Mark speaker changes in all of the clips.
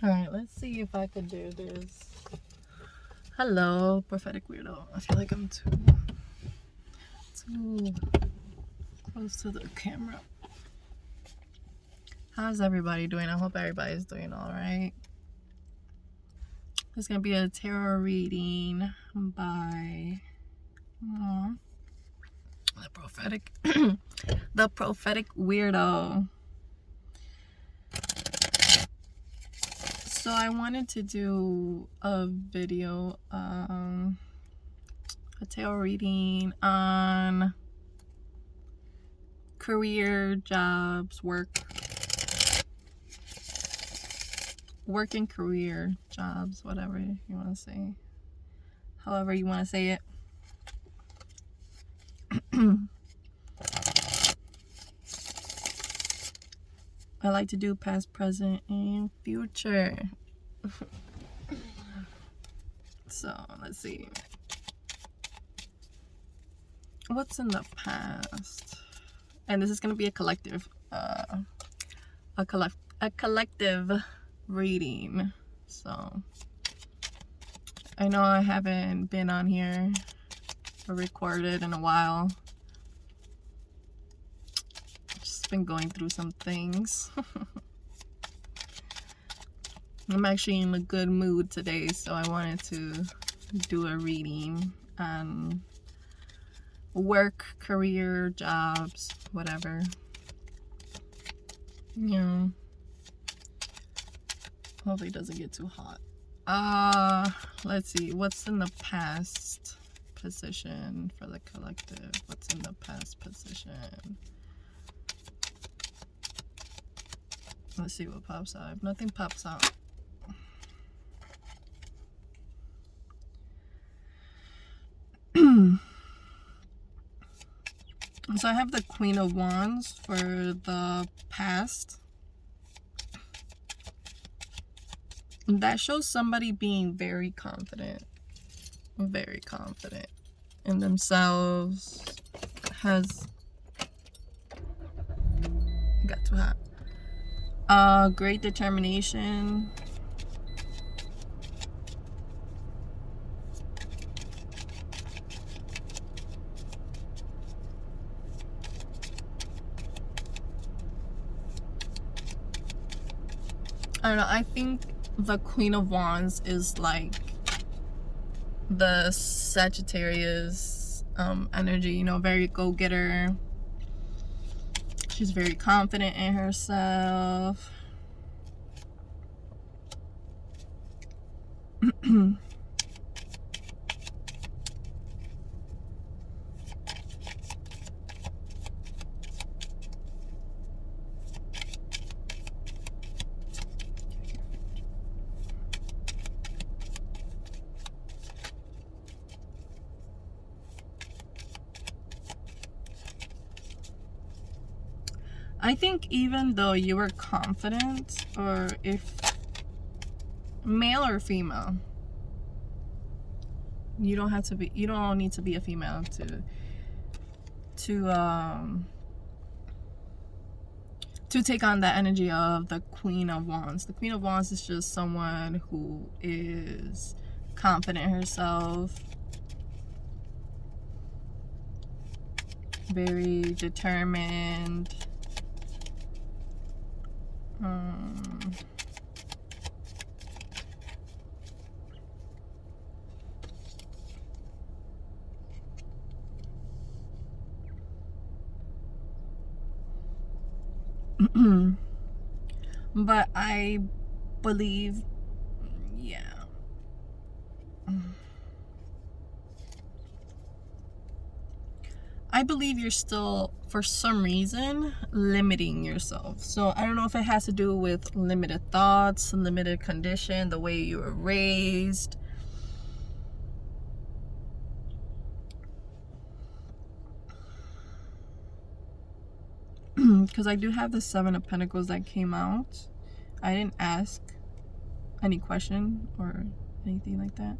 Speaker 1: Alright, let's see if I could do this. Hello, prophetic weirdo. I feel like I'm too close to the camera. How's everybody doing? I hope everybody's doing alright. It's gonna be a tarot reading by the prophetic the prophetic weirdo. So I wanted to do a video, a tarot reading on career, jobs, work and career, jobs, whatever you want to say, however you want to say it. I like to do past, present, and future. So let's see. What's in the past? And this is gonna be a collective, a collective reading. So I know I haven't been on here or recorded in a while. Just been going through some things. I'm actually in a good mood today, so I wanted to do a reading on work, career, jobs, whatever. You know, hopefully it doesn't get too hot. Let's see, what's in the past position for the collective? What's in the past position? Let's see what pops out. If nothing pops out, so I have the Queen of Wands for the past. That shows somebody being very confident in themselves. Got too hot. Great determination. I don't know, I think the Queen of Wands is like the Sagittarius energy, you know, very go-getter. She's very confident in herself. I think even though you were confident, or if male or female, you don't need to be a female to take on that energy of the Queen of Wands. The Queen of Wands is just someone who is confident in herself, very determined. But I believe, yeah. I believe you're still, for some reason, limiting yourself. So I don't know if it has to do with limited thoughts, limited condition, the way you were raised. Because I do have the Seven of Pentacles that came out. I didn't ask any question or anything like that.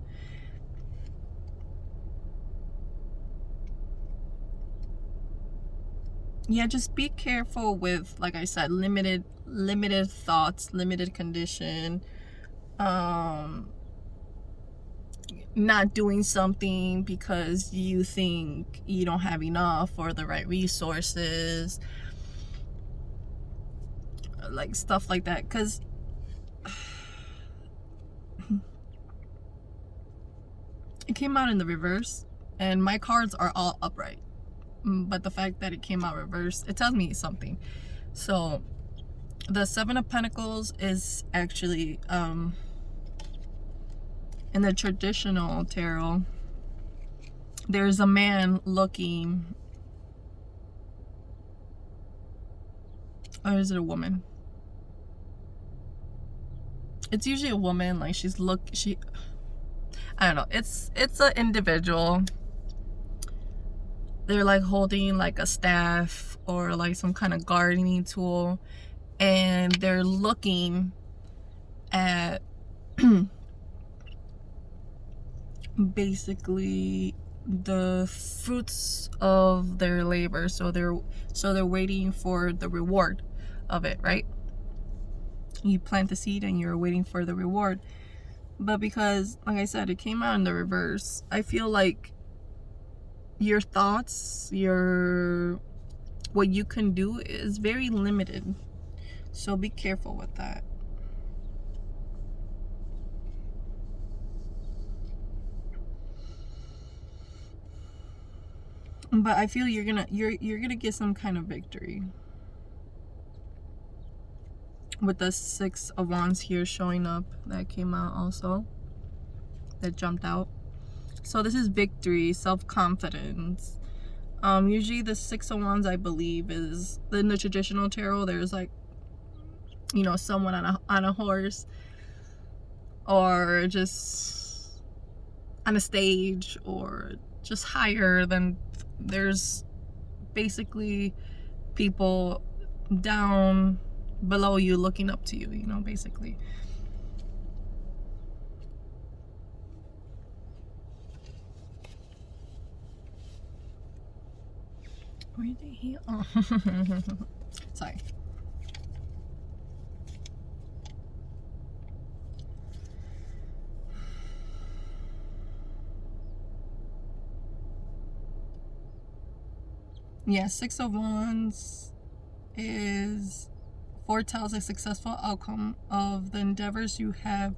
Speaker 1: yeah, just be careful with, like I said, limited thoughts, limited condition, not doing something because you think you don't have enough or the right resources, like stuff like that. Because it came out in the reverse and my cards are all upright, but the fact that it came out reverse, it tells me something. So the Seven of Pentacles is actually in the traditional tarot, there's a man looking, or is it a woman? It's usually a woman. Like I don't know, it's an individual. They're like holding like a staff or like some kind of gardening tool, and they're looking at basically the fruits of their labor. So they're waiting for the reward of it, right? You plant the seed and you're waiting for the reward. But because, like I said, it came out in the reverse, I feel like your thoughts, what you can do is very limited. So be careful with that. But I feel you're gonna get some kind of victory. With the Six of Wands here showing up, that came out also, that jumped out. So this is victory, self-confidence. Usually the Six of Wands, I believe, is in the traditional tarot, there's like, you know, someone on a horse, or just on a stage, or just higher than, there's basically people down below you looking up to you, you know, basically. Where did he? Oh, sorry. Yeah, Six of Wands foretells a successful outcome of the endeavors you have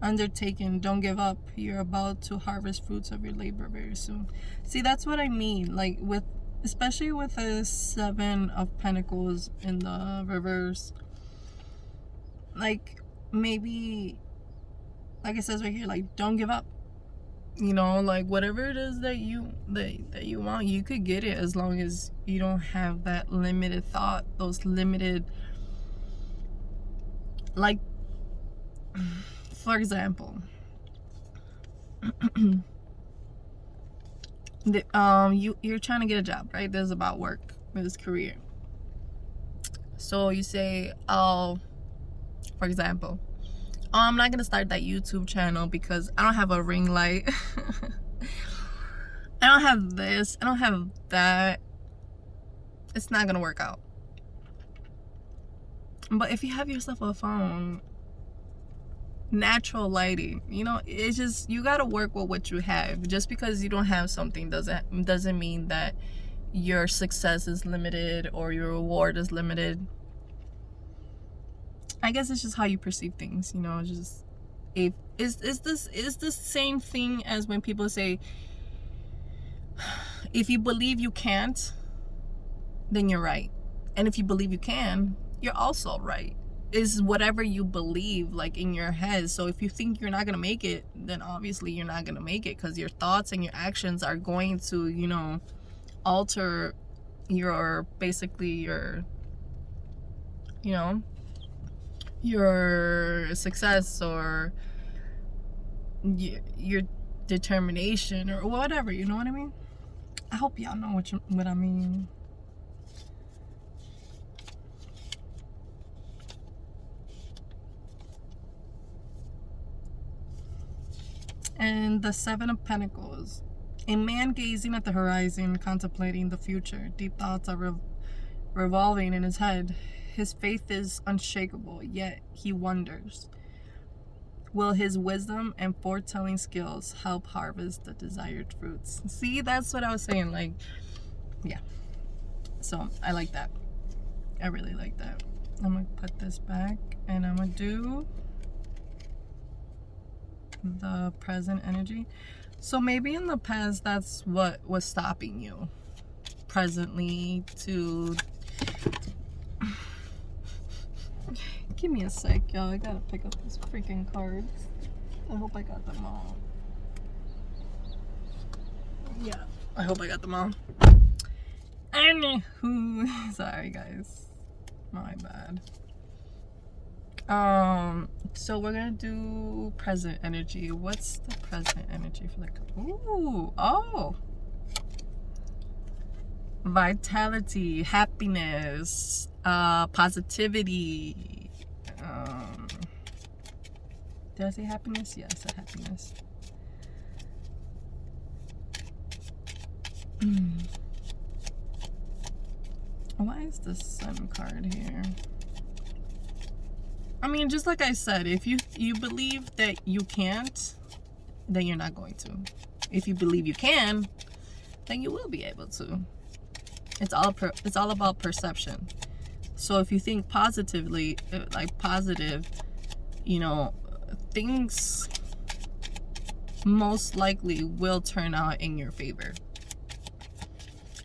Speaker 1: undertaken. Don't give up. You're about to harvest fruits of your labor very soon. See, that's what I mean. Like especially with the Seven of Pentacles in the reverse. Like maybe, like it says right here, like don't give up. You know, like whatever it is that you want, you could get it, as long as you don't have that limited thought, those limited, like, for example, you're trying to get a job, right? This is about work, this career. So you say, oh, for example, oh, I'm not gonna start that YouTube channel because I don't have a ring light. I don't have this, I don't have that. It's not gonna work out. But if you have yourself a phone, natural lighting, you know, it's just, you gotta work with what you have. Just because you don't have something doesn't mean that your success is limited or your reward is limited. I guess it's just how you perceive things, you know. Just is this same thing as when people say, if you believe you can't, then you're right, and if you believe you can, you're also right. Is whatever you believe, like, in your head. So if you think you're not gonna make it, then obviously you're not gonna make it, because your thoughts and your actions are going to, you know, alter basically your, you know, your success, or your determination, or whatever, you know what I mean? I hope y'all know what I mean. And the Seven of Pentacles. A man gazing at the horizon, contemplating the future. Deep thoughts are revolving in his head. His faith is unshakable, yet he wonders, will his wisdom and foretelling skills help harvest the desired fruits? See, that's what I was saying. Like, yeah. So I like that. I really like that. I'm gonna put this back and I'm gonna do the present energy. So maybe in the past, that's what was stopping you presently to... Give me a sec, y'all. I gotta pick up these freaking cards. I hope I got them all. Yeah, I hope I got them all. Anywho, sorry guys. My bad. So we're gonna do present energy. What's the present energy for the... Ooh, oh. Vitality, happiness, positivity. Did I say happiness? Yeah, I said happiness. Why is the Sun card here? I mean, just like I said, if you believe that you can't, then you're not going to. If you believe you can, then you will be able to. It's all about perception. So if you think positively, like positive, you know, things most likely will turn out in your favor.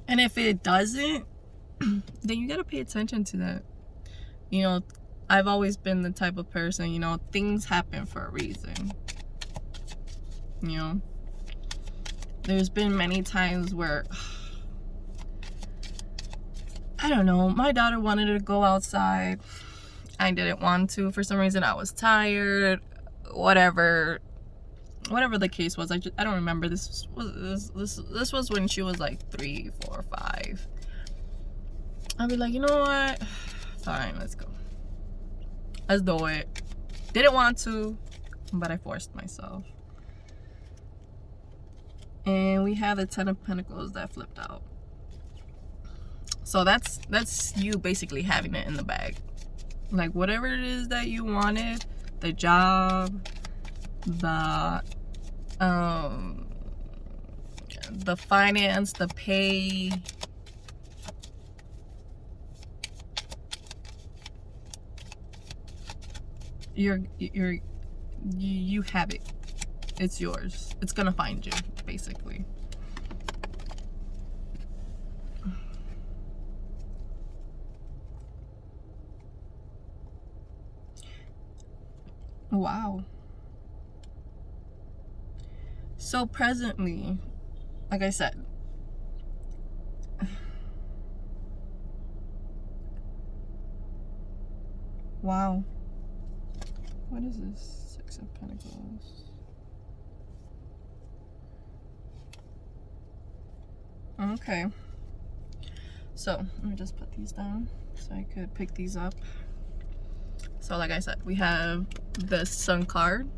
Speaker 1: And if it doesn't, then you gotta pay attention to that. You know, I've always been the type of person, you know, things happen for a reason. You know, there's been many times where, I don't know, my daughter wanted to go outside. I didn't want to for some reason. I was tired, whatever the case was. I don't remember. This was when she was like 3, 4, 5. I'd be like, you know what? Fine, let's go. Let's do it. Didn't want to, but I forced myself. And we have the 10 of Pentacles that flipped out. So that's you basically having it in the bag. Like whatever it is that you wanted, the job, the finance, the pay, you have it. It's yours. It's gonna find you, basically. Wow. So presently, like I said, wow. What is this? 6 of Pentacles. Okay. So let me just put these down so I could pick these up. So like I said, we have the Sun card,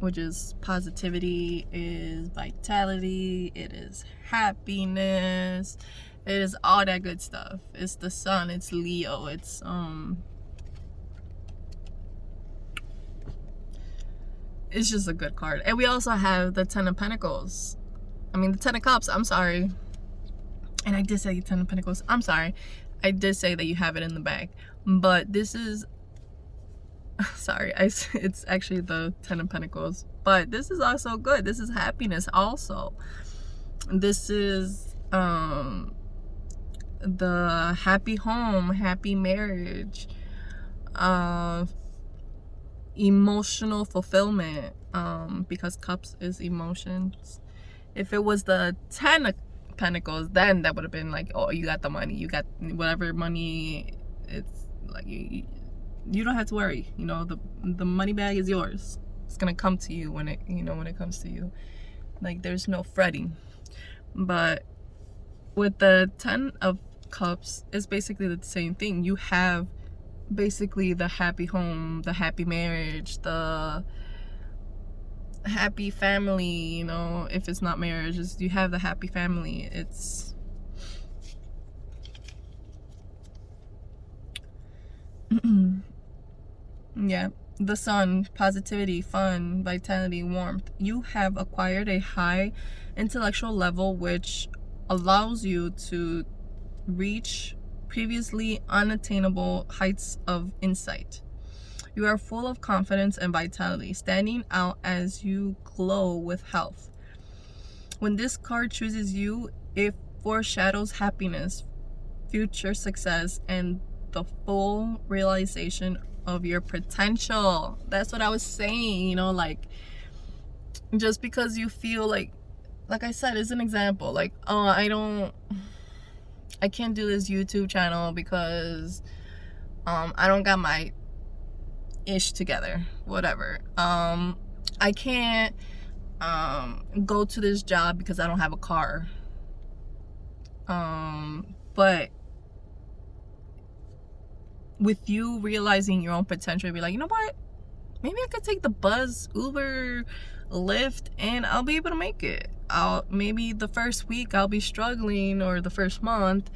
Speaker 1: which is positivity, is vitality, it is happiness, it is all that good stuff. It's the Sun, it's Leo, it's just a good card. And we also have the 10 of Pentacles. I mean the 10 of Cups, I'm sorry. And I did say 10 of Pentacles, I'm sorry. I did say that you have it in the bag. But this is, sorry, it's actually the 10 of Pentacles. But this is also good. This is happiness also. This is the happy home, happy marriage, emotional fulfillment, because Cups is emotions. If it was the 10 of Pentacles, then that would have been like, oh, you got the money, you got whatever money. It's like you don't have to worry. You know, the money bag is yours. It's gonna come to you when it comes to you. Like there's no fretting. But with the 10 of Cups, it's basically the same thing. You have basically the happy home, the happy marriage, the happy family, you know, if it's not marriage, you have the happy family. It's Yeah. The sun, positivity, fun, vitality, warmth. You have acquired a high intellectual level which allows you to reach previously unattainable heights of insight. You are full of confidence and vitality, standing out as you glow with health. When this card chooses you, it foreshadows happiness, future success, and the full realization of your potential. That's what I was saying, you know, like, just because you feel like I said, it's an example, like, oh, I can't do this YouTube channel because I don't got my ish together, whatever. I can't go to this job because I don't have a car. But with you realizing your own potential, be like, you know what? Maybe I could take the bus, Uber, Lyft, and I'll be able to make it. Maybe the first week I'll be struggling, or the first month,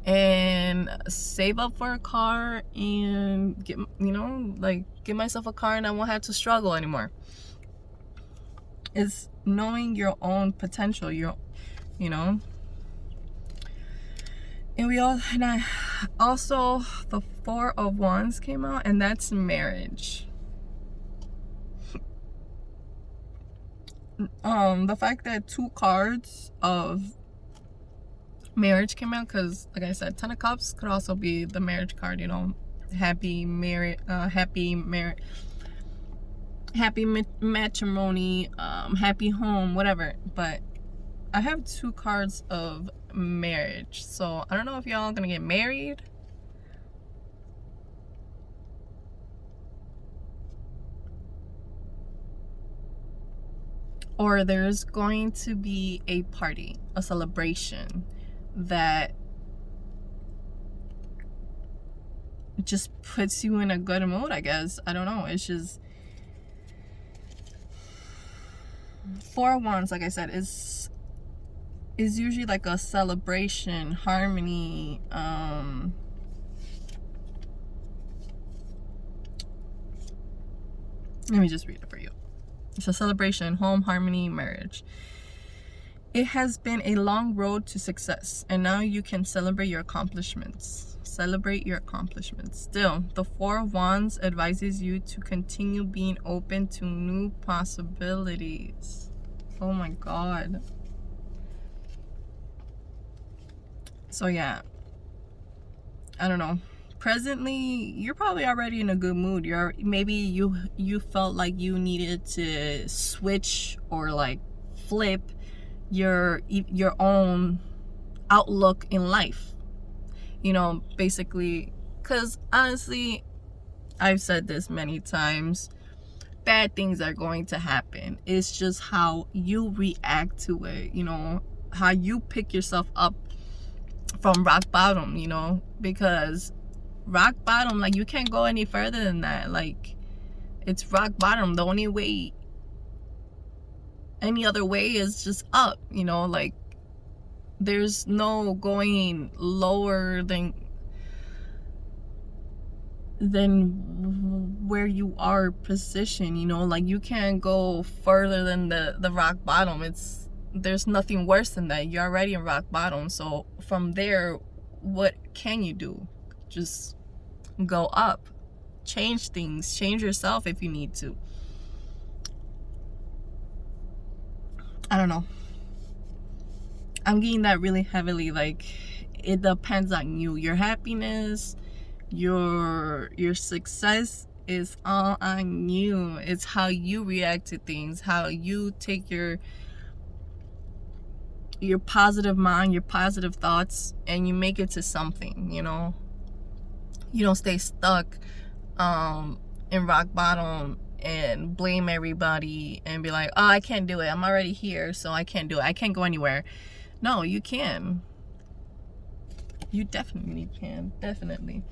Speaker 1: and save up for a car and get, you know, like, get myself a car, and I won't have to struggle anymore. It's knowing your own potential, you know. And I also, the Four of Wands came out, and that's marriage. The fact that 2 cards of marriage came out, because like I said, Ten of Cups could also be the marriage card, you know, happy matrimony, happy home, whatever. But I have 2 cards of marriage, so I don't know if y'all gonna get married, or there's going to be a party, a celebration that just puts you in a good mood, I guess. I don't know. It's just, Four of Wands, like I said, is usually like a celebration, harmony, let me just read it for you. It's a celebration, home, harmony, marriage. It has been a long road to success, and now you can celebrate your accomplishments. Celebrate your accomplishments. Still, the Four of Wands advises you to continue being open to new possibilities. Oh my God. So yeah, I don't know. Presently, you're probably already in a good mood. Maybe you felt like you needed to switch or like flip your own outlook in life, you know, basically, because honestly, I've said this many times, bad things are going to happen. It's just how you react to it, you know, how you pick yourself up from rock bottom, you know, because rock bottom, like, you can't go any further than that. Like, it's rock bottom. The only way, any other way is just up, you know, like, there's no going lower than where you are positioned, you know, like, you can't go further than the rock bottom. There's nothing worse than that. You're already in rock bottom. So from there, what can you do? Just go up, change things, change yourself if you need to. I don't know. I'm getting that really heavily. Like, it depends on you. Your happiness, your success is all on you. It's how you react to things, how you take your positive mind, your positive thoughts, and you make it to something, you know. You don't stay stuck in rock bottom and blame everybody and be like, oh, I can't do it. I'm already here, so I can't do it. I can't go anywhere. No, you can. You definitely can. Definitely.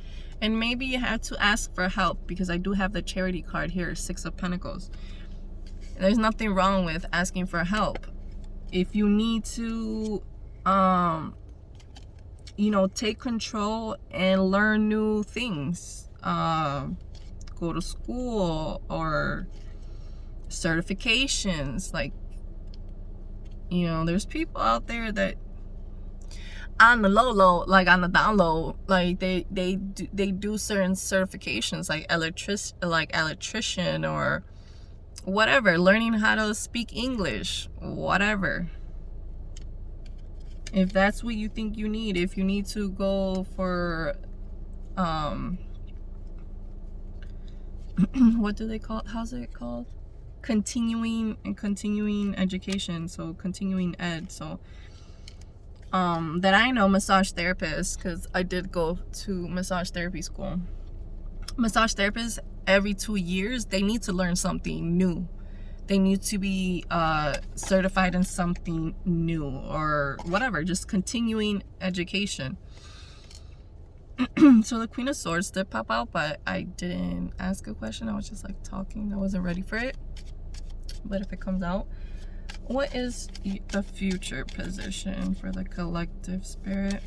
Speaker 1: And maybe you have to ask for help, because I do have the charity card here, 6 of Pentacles. There's nothing wrong with asking for help. If you need to, you know, take control and learn new things, go to school or certifications. Like, you know, there's people out there that on the low, like on the down low, like they do certain certifications, like electrician or whatever, learning how to speak English, whatever. If that's what you think you need, if you need to go for what do they call it? How's it called? Continuing education, so continuing ed. So that I know, massage therapists, because I did go to massage therapy school. Massage therapists, every 2 years, they need to learn something new. They need to be certified in something new or whatever, just continuing education. So the Queen of Swords did pop out, but I didn't ask a question. I was just like talking. I wasn't ready for it. But if it comes out, what is the future position for the collective, Spirit?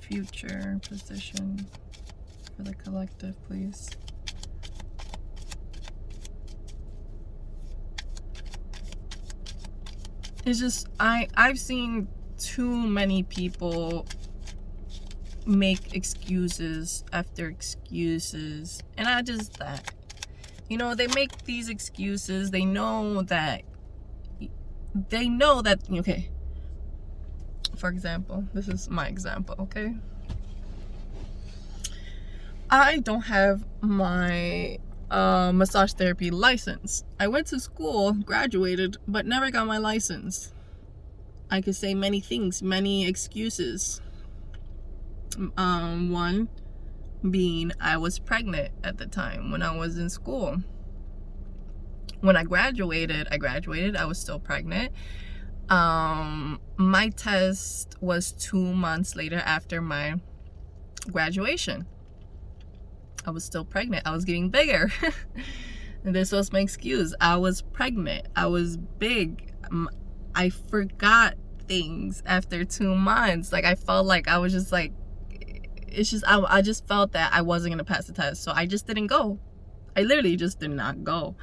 Speaker 1: Future position for the collective, please. It's just, I've seen too many people make excuses after excuses, and I just, you know, they make these excuses. They know that, okay, for example, this is my example, okay? I don't have my massage therapy license. I went to school, graduated, but never got my license. I could say many things, many excuses. One being I was pregnant at the time when I was in school. When I graduated, I was still pregnant. My test was 2 months later after my graduation. I was still pregnant. I was getting bigger. And this was my excuse. I was pregnant. I was big. I forgot things after 2 months. Like, I felt like I was just like, it's just, I just felt that I wasn't going to pass the test. So I just didn't go. I literally just did not go.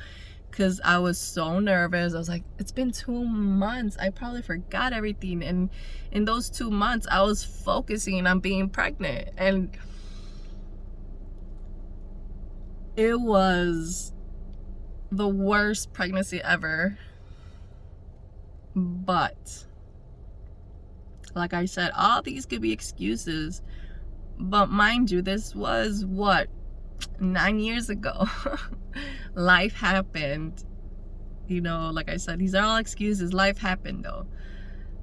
Speaker 1: Because I was so nervous. I was like, it's been 2 months. I probably forgot everything. And in those 2 months, I was focusing on being pregnant. And it was the worst pregnancy ever. But, like I said, all these could be excuses. But mind you, this was what? 9 years ago. Life happened. You know, like I said, these are all excuses. Life happened though.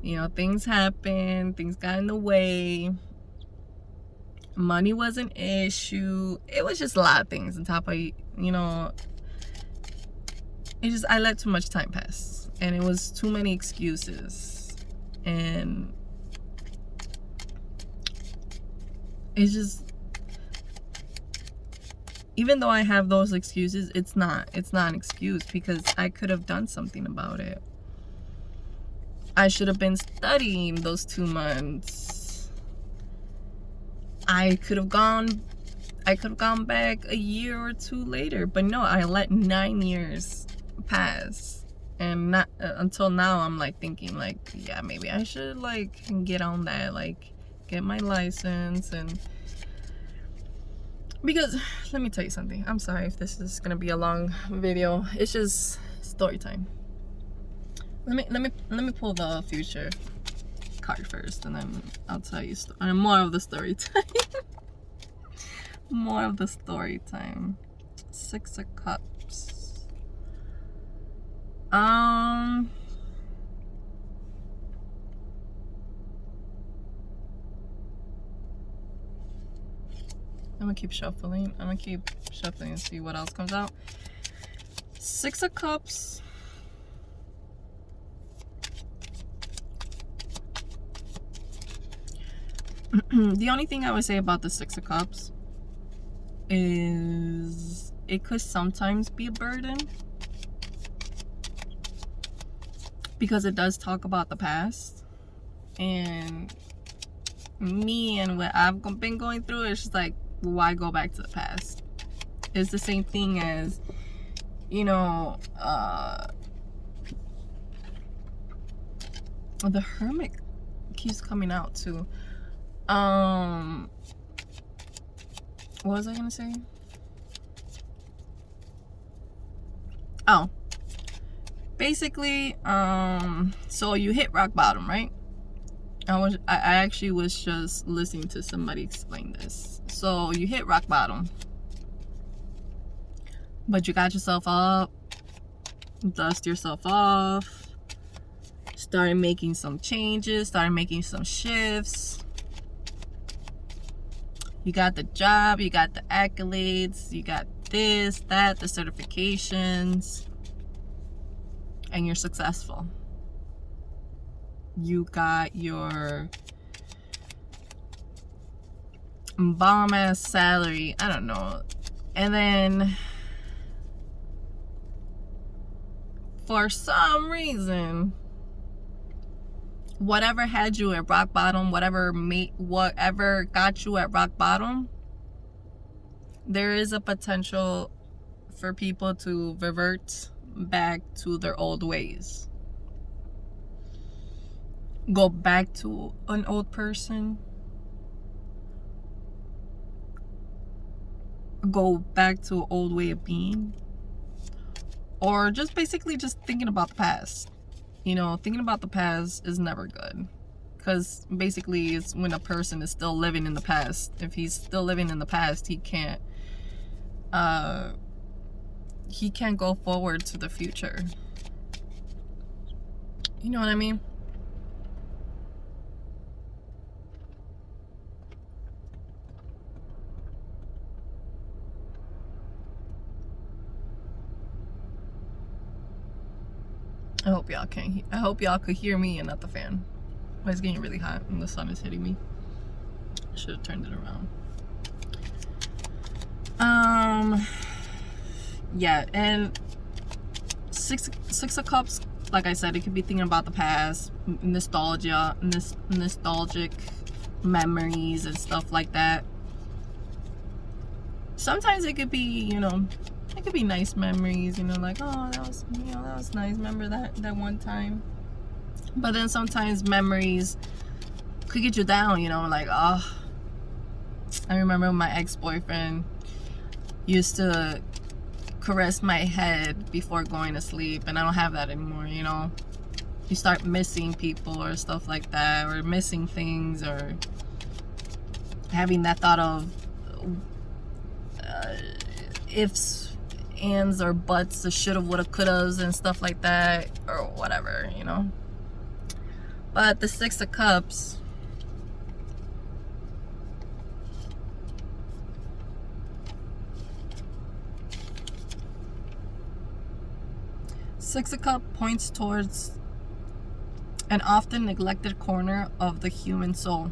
Speaker 1: You know, things happened. Things got in the way. Money was an issue. It was just a lot of things on top of, you know, it just, I let too much time pass. And it was too many excuses. And it's just, even though I have those excuses, it's not an excuse, because I could have done something about it. I should have been studying those 2 months. I could have gone back a year or two later, but no, I let 9 years pass. And not until now, I'm like thinking like, yeah, maybe I should like get on that, like get my license. And because let me tell you something, I'm sorry if this is gonna be a long video. It's just story time. Let me pull the future card first, and then I'll tell you more of the story time. More of the story time. 6 of Cups. I'm gonna keep shuffling. And see what else comes out. 6 of Cups. The only thing I would say about the 6 of Cups is it could sometimes be a burden, because it does talk about the past, and me and what I've been going through, it's just like, why go back to the past? It's the same thing as, you know, the Hermit keeps coming out too. What was I gonna say? Oh, basically, so you hit rock bottom, right? I actually was just listening to somebody explain this. So you hit rock bottom, but you got yourself up, dust yourself off, started making some changes, started making some shifts. You got the job, you got the accolades, you got this, that, the certifications, and you're successful. You got your bomb ass salary, I don't know, and then for some reason, whatever had you at rock bottom, whatever got you at rock bottom, there is a potential for people to revert back to their old ways. Go back to an old person. Go back to an old way of being. Or just basically just thinking about the past. You know, thinking about the past is never good. Because basically it's when a person is still living in the past. If he's still living in the past, he can't go forward to the future. You know what I mean? I hope y'all could hear me and not the fan. It's getting really hot and the sun is hitting me. I should have turned it around. Yeah, and six of cups, like I said, it could be thinking about the past, nostalgic memories and stuff like that. Sometimes it could be, you know, it could be nice memories, you know, like, oh, that was nice, remember that one time. But then sometimes memories could get you down, you know, like, oh, I remember my ex-boyfriend used to caress my head before going to sleep, and I don't have that anymore, you know. You start missing people or stuff like that, or missing things, or having that thought of ifs, ands, or buts, the shoulda, woulda, couldas, and stuff like that, or whatever, you know. But the Six of Cups, Six of Cups points towards an often neglected corner of the human soul.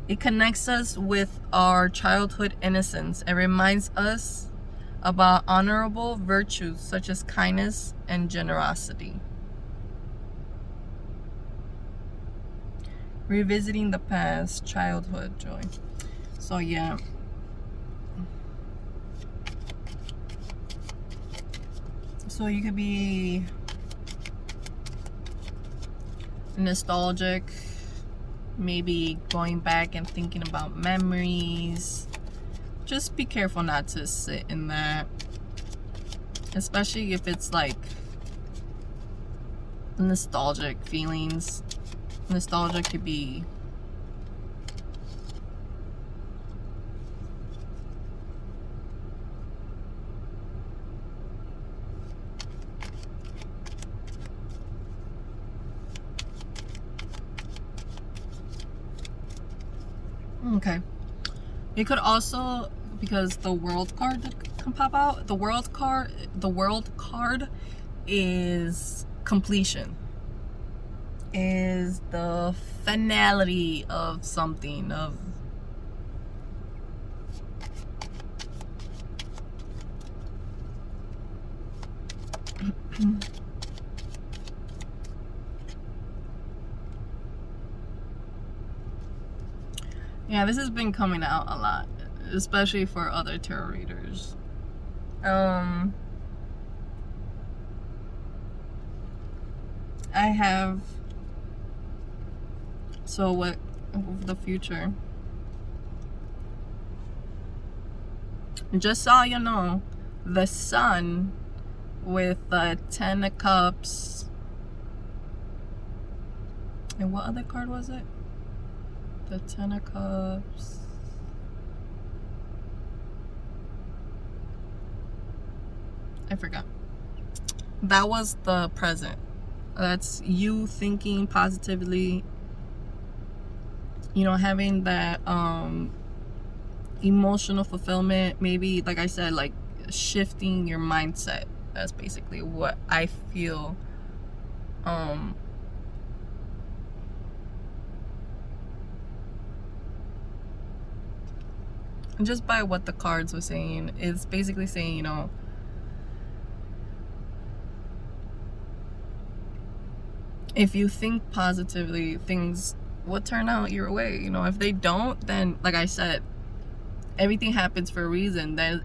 Speaker 1: It connects us with our childhood innocence and reminds us about honorable virtues such as kindness and generosity. Revisiting the past, childhood joy. So yeah. So you could be nostalgic, maybe going back and thinking about memories. Just be careful not to sit in that, especially if it's like nostalgic feelings. Nostalgia could be okay. It could also, because the World card can pop out. The World card is completion. Is the finality of something, of Yeah, this has been coming out a lot, especially for other tarot readers. I have, so what the future, just so you know, the Sun with the 10 of Cups, and what other card was it? The 10 of Cups, I forgot. That was the present. That's you thinking positively, you know, having that emotional fulfillment, maybe, like I said, like shifting your mindset. That's basically what I feel. Just by what the cards were saying, it's basically saying, you know, if you think positively, things will turn out your way. You know, if they don't, then, like I said, everything happens for a reason. Then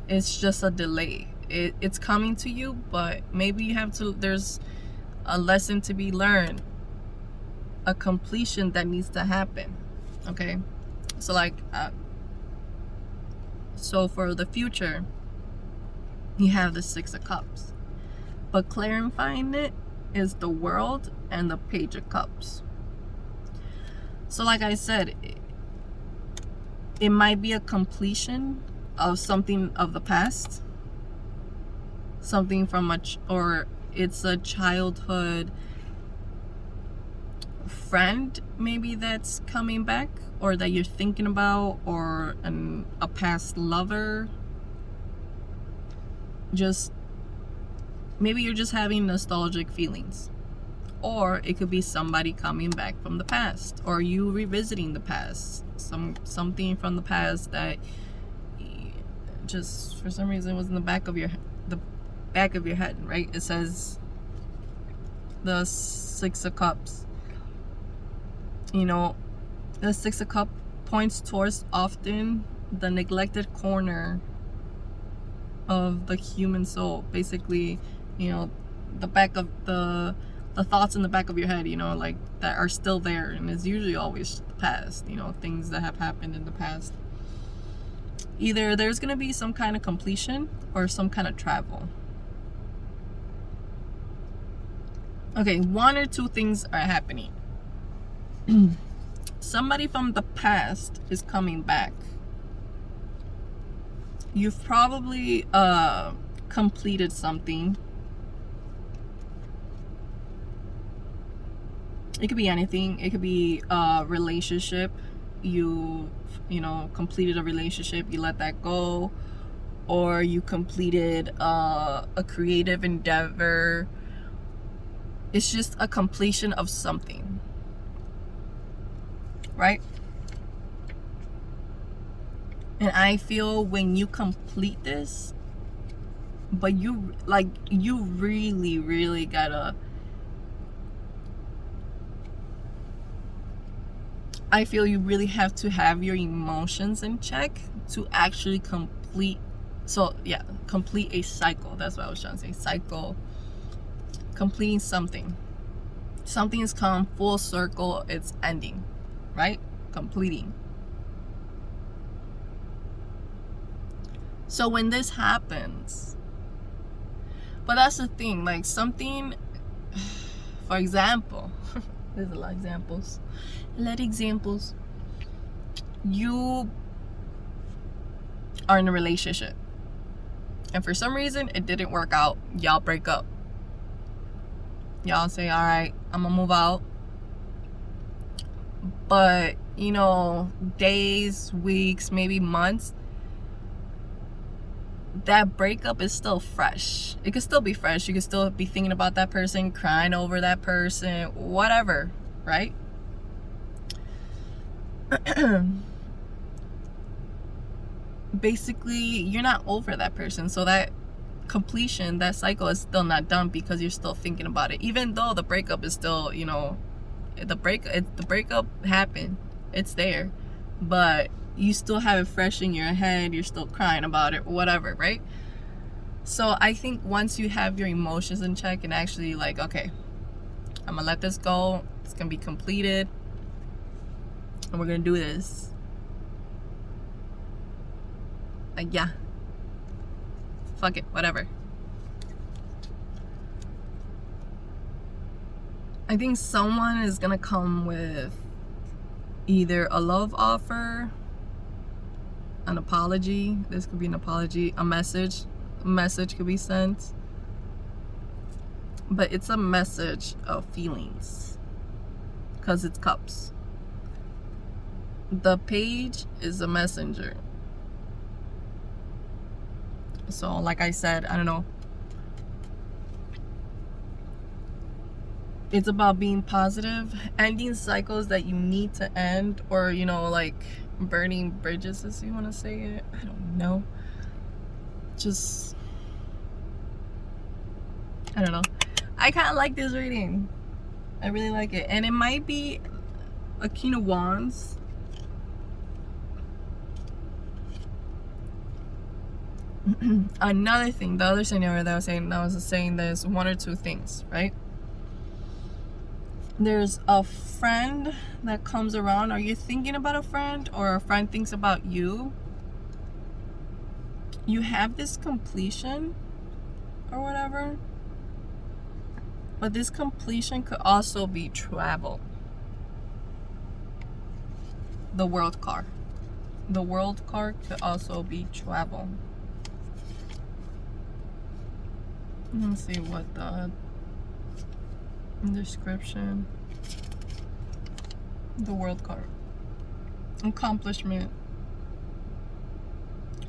Speaker 1: it's just a delay. It's coming to you, but maybe you have to, there's a lesson to be learned, a completion that needs to happen. Okay, so like so for the future, you have the 6 of Cups, but clarifying it is the World and the Page of Cups. So like I said, it might be a completion of something of the past, something from or it's a childhood friend maybe that's coming back, or that you're thinking about, or a past lover. Just maybe you're just having nostalgic feelings, or it could be somebody coming back from the past, or you revisiting the past, something from the past that just for some reason was in the back of your head, right? It says the 6 of Cups. You know, the 6 of Cups points towards often the neglected corner of the human soul. Basically, you know, the back of the thoughts in the back of your head, you know, like that are still there, and it's usually always the past, you know, things that have happened in the past. Either there's gonna be some kind of completion or some kind of travel. Okay, one or two things are happening. Somebody from the past is coming back. You've probably completed something. It could be anything. It could be a relationship. You know, completed a relationship, you let that go, or you completed a creative endeavor. It's just a completion of something, right? And I feel when you complete this, but you really gotta, I feel you really have to have your emotions in check to actually complete. So yeah, complete a cycle. That's what I was trying to say. Cycle. Completing something. Something has come full circle. It's ending, right? Completing. So when this happens, but that's the thing, like something, for example, there's a lot of examples. You are in a relationship, and for some reason it didn't work out. Y'all break up. Y'all say, all right, I'm gonna move out. But you know, days, weeks, maybe months, that breakup is still fresh. It could still be fresh. You could still be thinking about that person, crying over that person, whatever, right? Basically, you're not over that person, so that completion, that cycle is still not done because you're still thinking about it, even though the breakup is still, you know, the breakup happened, it's there, but you still have it fresh in your head, you're still crying about it, whatever, right? So I think once you have your emotions in check and actually like, okay, I'm gonna let this go, it's gonna be completed, and we're gonna do this. Like, yeah, fuck it, whatever. I think someone is gonna come with either a love offer, an apology. This could be an apology, a message. A message could be sent, but it's a message of feelings because it's cups. The page is a messenger. So like I said, I don't know, it's about being positive, ending cycles that you need to end, or you know, like burning bridges, as you want to say it. I don't know, just, I don't know. I kind of like this reading. I really like it, and it might be a King of Wands. Another thing, the other scenario that I was saying there's one or two things, right? There's a friend that comes around. Are you thinking about a friend, or a friend thinks about you? You have this completion or whatever, but this completion could also be travel. The World card. The World card could also be travel. Let me see what the description. The World card. Accomplishment.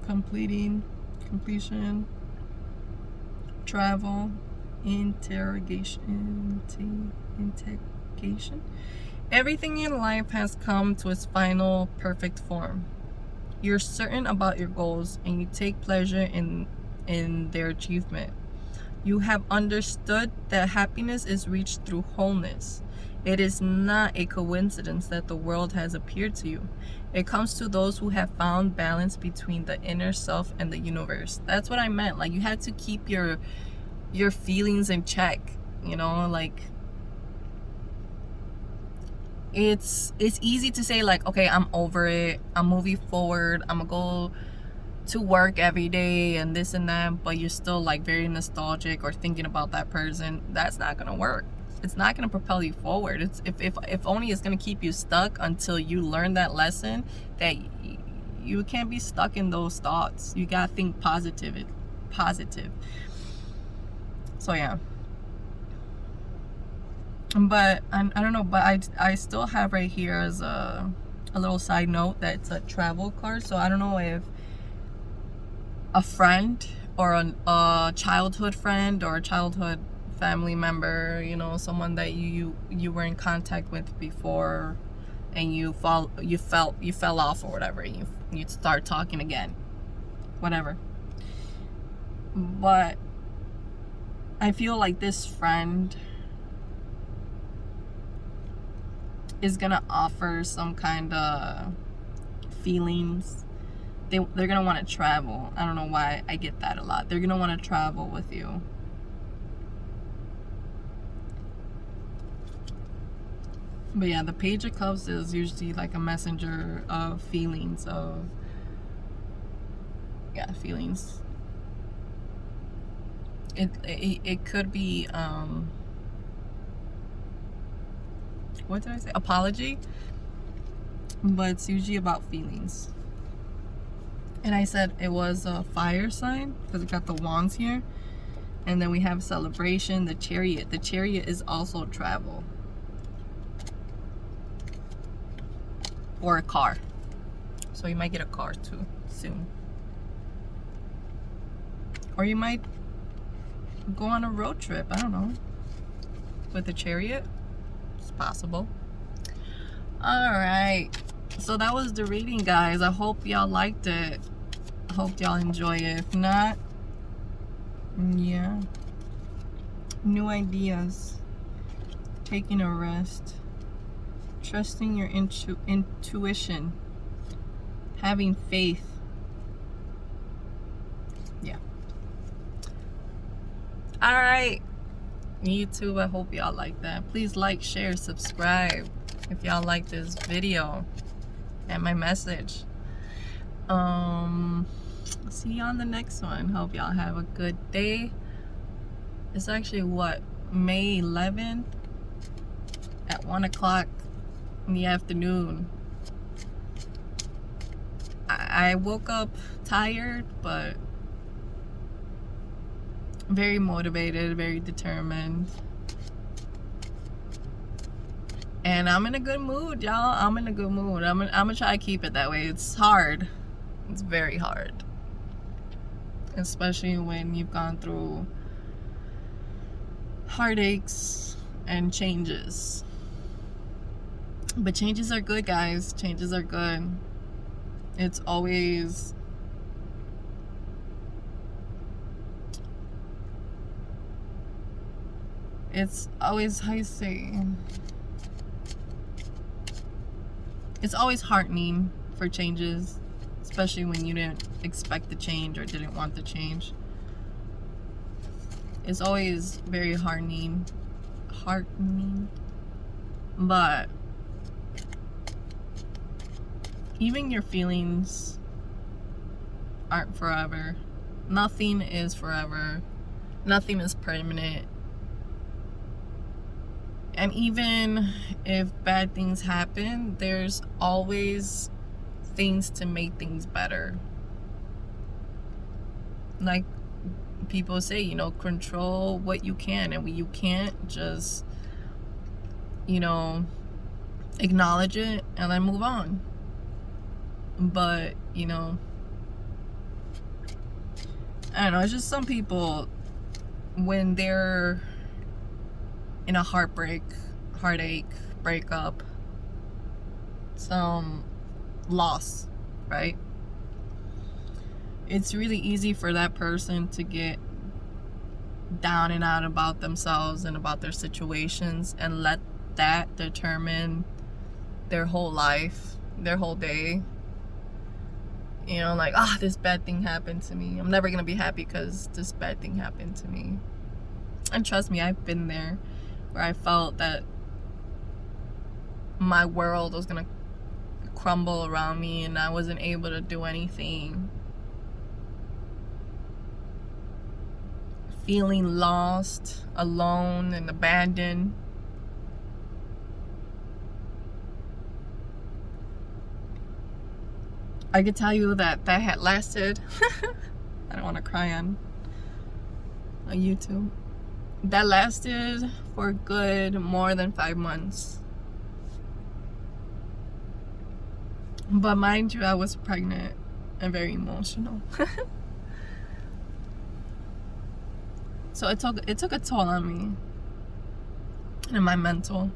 Speaker 1: Completion. Travel. Integration. Everything in life has come to its final perfect form. You're certain about your goals and you take pleasure in their achievement. You have understood that happiness is reached through wholeness. It is not a coincidence that the world has appeared to you. It comes to those who have found balance between the inner self and the universe. That's what I meant. Like, you had to keep your feelings in check, you know, like, it's easy to say like, okay, I'm over it, I'm moving forward, I'm gonna go to work every day and this and that, but you're still like very nostalgic or thinking about that person. That's not gonna work. It's not gonna propel you forward. It's if only it's gonna keep you stuck until you learn that lesson that you can't be stuck in those thoughts. You gotta think positive. So yeah. But I don't know, but I still have right here as a little side note that it's a travel card. So I don't know if a friend or a childhood friend or a childhood family member, you know, someone that you were in contact with before, and you fell off or whatever, and you start talking again, whatever. But I feel like this friend is gonna offer some kind of feelings. They're gonna want to travel. I don't know why I get that a lot. They're gonna want to travel with you. But yeah, the Page of Cups is usually like a messenger of feelings, feelings. It could be what did I say? Apology, but it's usually about feelings. And I said it was a fire sign because it got the wands here, and then we have celebration. The Chariot. The Chariot is also travel, or a car. So you might get a car too soon, or you might go on a road trip. I don't know. With the Chariot, it's possible. All right. So that was the reading, guys. I hope y'all liked it. I hope y'all enjoy it. If not, yeah. New ideas. Taking a rest. Trusting your intuition. having faith. Yeah. All right, YouTube, I hope y'all like that. Please like, share, subscribe if y'all like this video and my message. See you on the next one. Hope y'all have a good day. It's actually what, May 11th at 1 o'clock in the afternoon. I woke up tired, but very motivated, very determined. And I'm in a good mood, y'all. I'm in a good mood. I'm gonna try to keep it that way. It's hard. It's very hard. Especially when you've gone through heartaches and changes. But changes are good, guys. Changes are good. It's always how you say, it's always heartening for changes, especially when you didn't expect the change or didn't want the change. It's always very heartening, but even your feelings aren't forever. Nothing is forever. Nothing is permanent. And even if bad things happen, there's always things to make things better. Like people say, you know, control what you can, and what you can't, just, you know, acknowledge it and then move on. But, you know, I don't know, it's just some people, when they're in a heartache, breakup, some loss, right? It's really easy for that person to get down and out about themselves and about their situations, and let that determine their whole life, their whole day. You know, like, this bad thing happened to me. I'm never gonna be happy because this bad thing happened to me. And trust me, I've been there, where I felt that my world was gonna crumble around me and I wasn't able to do anything. Feeling lost, alone, and abandoned. I could tell you that had lasted I don't want to cry on YouTube. That lasted for good more than 5 months. But mind you, I was pregnant and very emotional. So it took a toll on me and my mental.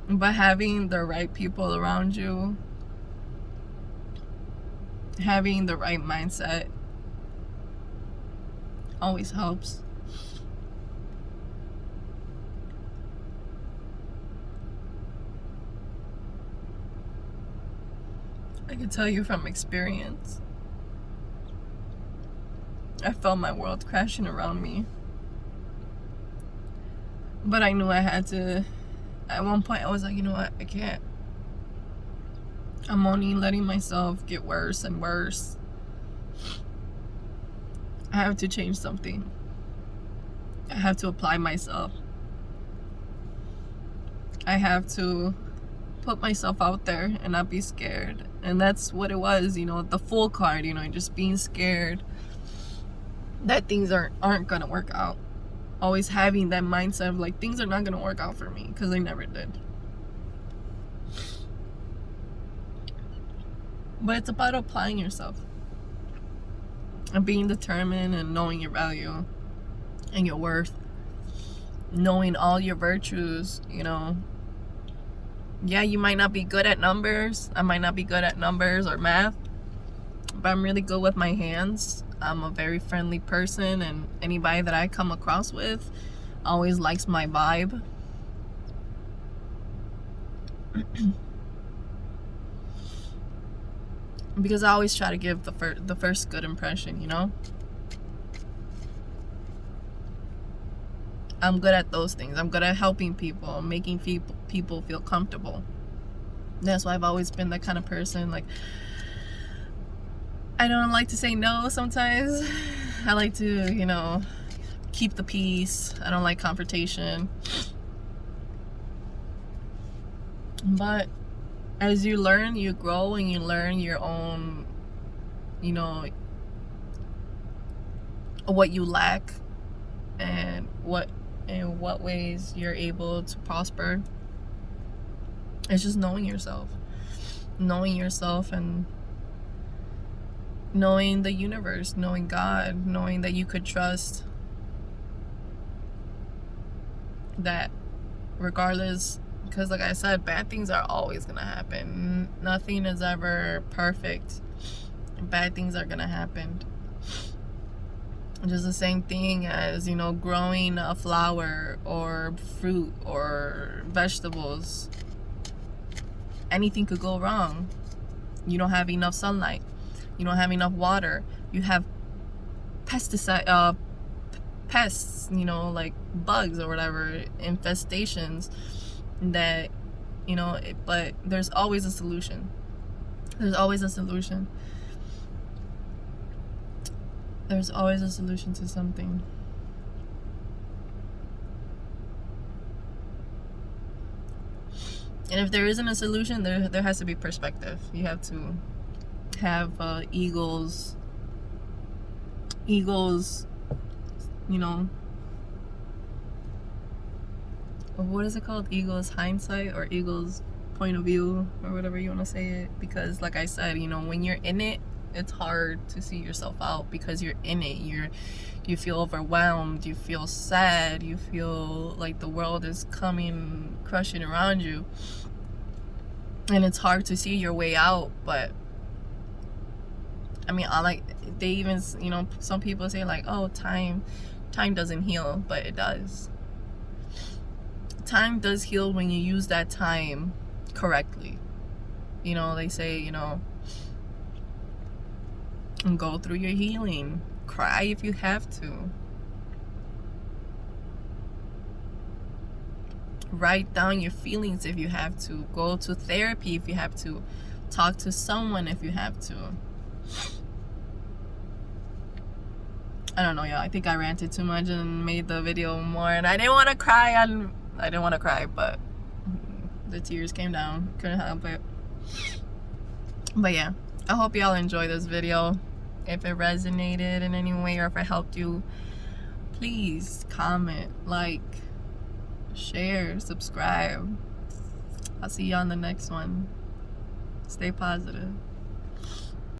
Speaker 1: But having the right people around you, having the right mindset, always helps. I can tell you from experience, I felt my world crashing around me. But I knew I had to. At one point I was like, you know what, I can't. I'm only letting myself get worse and worse. I have to change something. I have to apply myself. I have to put myself out there and not be scared. And that's what it was, you know, the full card, you know, just being scared that things aren't gonna work out. Always having that mindset of like, things are not gonna work out for me, because they never did. But it's about applying yourself and being determined and knowing your value and your worth, knowing all your virtues, you know. Yeah, you might not be good at numbers. I might not be good at numbers or math, but I'm really good with my hands. I'm a very friendly person, and anybody that I come across with always likes my vibe. because I always try to give the first good impression, you know. I'm good at those things. I'm good at helping people, making people feel comfortable. That's why I've always been that kind of person. Like, I don't like to say no sometimes. I like to, you know, keep the peace. I don't like confrontation. But as you learn, you grow, and you learn your own, you know, what you lack and in what ways you're able to prosper. It's just knowing yourself and knowing the universe, knowing God, knowing that you could trust that regardless, because like I said, bad things are always gonna happen. Nothing is ever perfect. Bad things are gonna happen. Just the same thing as, you know, growing a flower or fruit or vegetables. Anything could go wrong. You don't have enough sunlight. You don't have enough water. You have pests, you know, like bugs or whatever, infestations that, you know, but there's always a solution. There's always a solution. There's always a solution to something. And if there isn't a solution, there has to be perspective. You have to have eagles, you know, what is it called? Eagle's hindsight, or eagle's point of view, or whatever you want to say it. Because like I said, you know, when you're in it, it's hard to see yourself out, because you're in it. You feel overwhelmed, you feel sad, you feel like the world is crushing around you, and it's hard to see your way out. But I mean, they even, you know, some people say like, oh, time doesn't heal, but it does. Time does heal when you use that time correctly. You know, they say, you know, and go through your healing. Cry if you have to. Write down your feelings if you have to. Go to therapy if you have to. Talk to someone if you have to. I don't know, y'all. I think I ranted too much and made the video more, and I didn't want to cry, but the tears came down. Couldn't help it. But yeah, I hope y'all enjoy this video. If it resonated in any way, or if it helped you, please comment, like, share, subscribe. I'll see you on the next one. Stay positive.